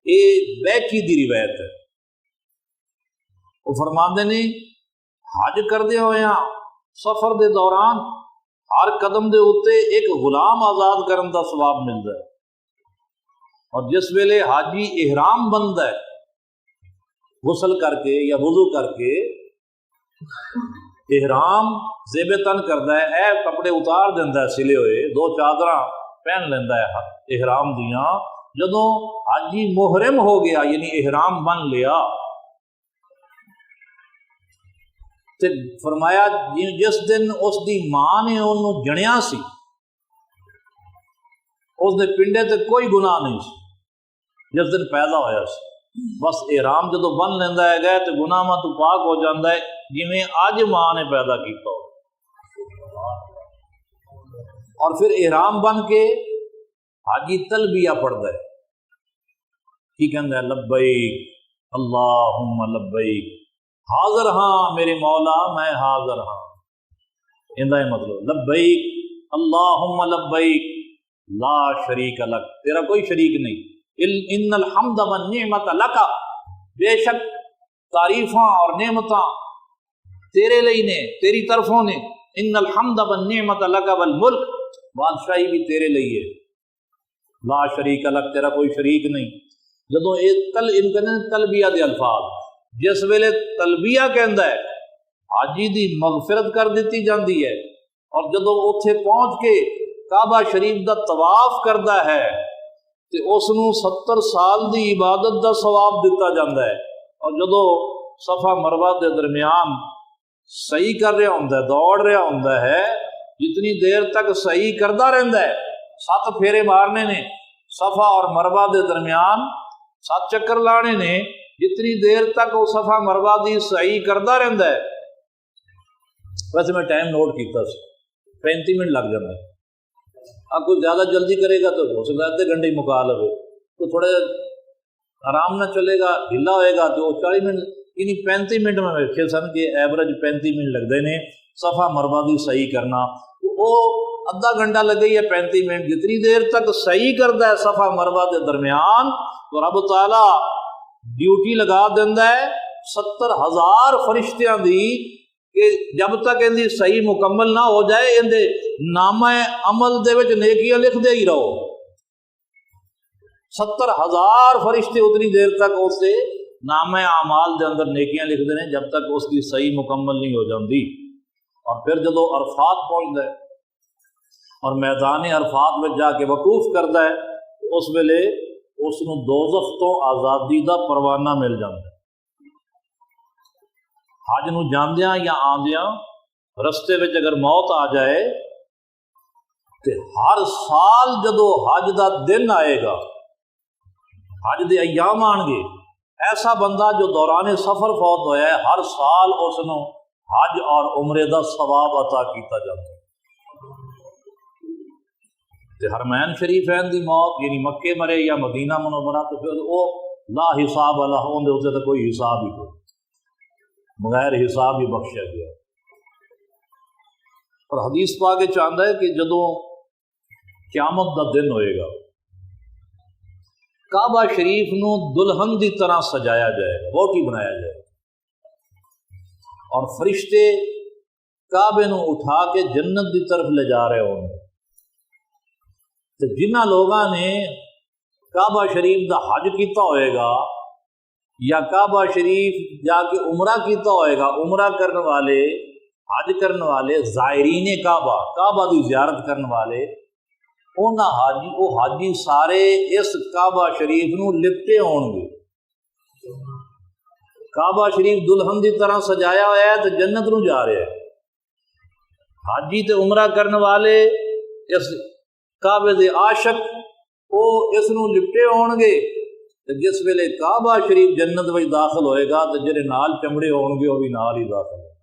یہ بیکی دی روایت ہے۔ وہ فرماندے نے حج کردے ہوئے سفر دے دوران ہر قدم دے اوتے ایک غلام آزاد کرن دا ثواب ملتا ہے، اور جس ویلے حاجی احرام بنتا ہے غسل کر کے یا وضو کر کے احرام زیب تن کرتا ہے، اے کپڑے اتار دینا ہے سلے ہوئے، دو چادراں پہن لینا ہے احرام دیاں، جدوں حاجی محرم ہو گیا یعنی احرام بن لیا تے فرمایا جس دن اس دی ماں نے انہوں جنیا سی اس دے پنڈے تے کوئی گناہ نہیں سی، جس دن پیدا ہویا سی بس احرام جدو بن لینا ہے گئے تو گناہ ماں تو پاک ہو جاتا ہے جویں اج ماں نے پیدا کیتا ہو۔ اور پھر احرام بن کے حاجی تلبیہ پڑھتا ہے، کی کہندا ہے لبیک اللہم لبیک، حاضر ہاں میرے مولا میں حاضر ہاں، اندا ہے مطلب لبیک اللہم لبیک لا شریک لک، تیرا کوئی شریک نہیں، ان الحمد والنعمت لک، بے شک تعریفاں اور نعمتاں تیرے لئی نے، تیری طرفوں نے، ان الحمد والنعمت لک والملک، بادشاہی بھی تیرے لئی ہے، لا شریک لک، تیرا کوئی شریک نہیں۔ جدوں تلبیہ دے الفاظ جس ویلے تلبیہ کہندا ہے حاجی دی مغفرت کر دیتی جاندی ہے، اور جدوں اوتھے پہنچ کے کعبہ شریف دا طواف کردا ہے تے اس نوں 70 سال دی عبادت دا ثواب دتا جاندا ہے، اور جدوں صفا مروہ دے درمیان صحیح کر رہا ہوندا ہے، دوڑ رہا ہوندا ہے، جتنی دیر تک صحیح کردا رہندا ہے، 7 پھیرے مارنے نے صفا اور مروہ دے درمیان، 7 چکر لانے نے، جتنی دیر تک وہ صفا مروہ دی صحیح کردا رہندا ہے۔ ویسے میں ٹائم نوٹ کیتا سی 35 منٹ لگ جاندے، اب کوئی زیادہ جلدی کرے گا تو ہو سکتا ہے آدھے گھنٹے ہی مکا لو، تو تھوڑے آرام نہ چلے گا، ڈھیلا ہوئے گا تو 40 منٹ یعنی 35 منٹ میں ویکھے سن کہ ایوریج 35 منٹ لگتے ہیں صفا مروہ دی صحیح کرنا، وہ ادھا گھنٹہ لگے یا 35 منٹ، جتنی دیر تک صحیح کرتا ہے صفا مروہ دے درمیان تو رب تعالیٰ ڈیوٹی لگا دینا ہے 70,000 فرشتیاں دی کہ جب تک ان دی صحیح مکمل نہ ہو جائے ان دے نامہ عمل دے وچ نیکیاں لکھ دے ہی رہو، 70,000 فرشتے اتنی دیر تک اس سے نامہ اعمال دے اندر نیکیاں لکھ دے ہیں جب تک اس کی صحیح مکمل نہیں ہو جاندی۔ اور پھر جدو عرفات پہنچتا ہے اور میدان عرفات میں جا کے وقوف کرتا ہے اس ویلے اس نو دوزخ تو آزادی دا پروانہ مل جاتا ہے۔ حج نو جاندیاں یا آندیاں رستے وچ اگر موت آ جائے تو ہر سال جدو حج دا دن آئے گا، حج دے ایام آن گے، ایسا بندہ جو دوران سفر فوت ہویا ہے ہر سال اس نو حج اور عمرے دا ثواب عطا کیتا جاتا ہے۔ تے حرمین شریفین دی موت یعنی مکے مرے یا مدینہ منورہ تو پھر وہ لا حساب اللہ، اون دے اسے تو کوئی حساب ہی کوئی، بغیر حساب ہی بخشیا گیا۔ اور حدیث پاک چاہتا ہے کہ جدوں قیامت دا دن ہوئے گا کعبہ شریف نو دلہن دی طرح سجایا جائے گا، ووٹی بنایا جائے گا، اور فرشتے کعبے نو اٹھا کے جنت دی طرف لے جا رہے ہوں گے۔ تو جنہ لوگاں نے کعبہ شریف دا حج کیتا ہوئے گا یا کعبہ شریف جا کے عمرہ کیتا ہوئے گا، عمرہ کرنے والے، حج کرنے والے، زائرین کعبہ، کعبہ دی زیارت کرنے والے، اونا حاجی وہ حاجی سارے اس کعبہ شریف نو لپٹے ہون گے۔ کعبہ شریف دلہن دی طرح سجایا ہوا ہے تو جنت نو جا رہے ہیں، حاجی تے عمرہ کرنے والے اس کعبے دے عاشق وہ اس نو لپٹے ہون گے، تو جس ویلے کعبہ شریف جنت وچ داخل ہوئے گا تو جڑے نال چمڑے ہون گے وہ بھی نال ہی داخل ہوں گے۔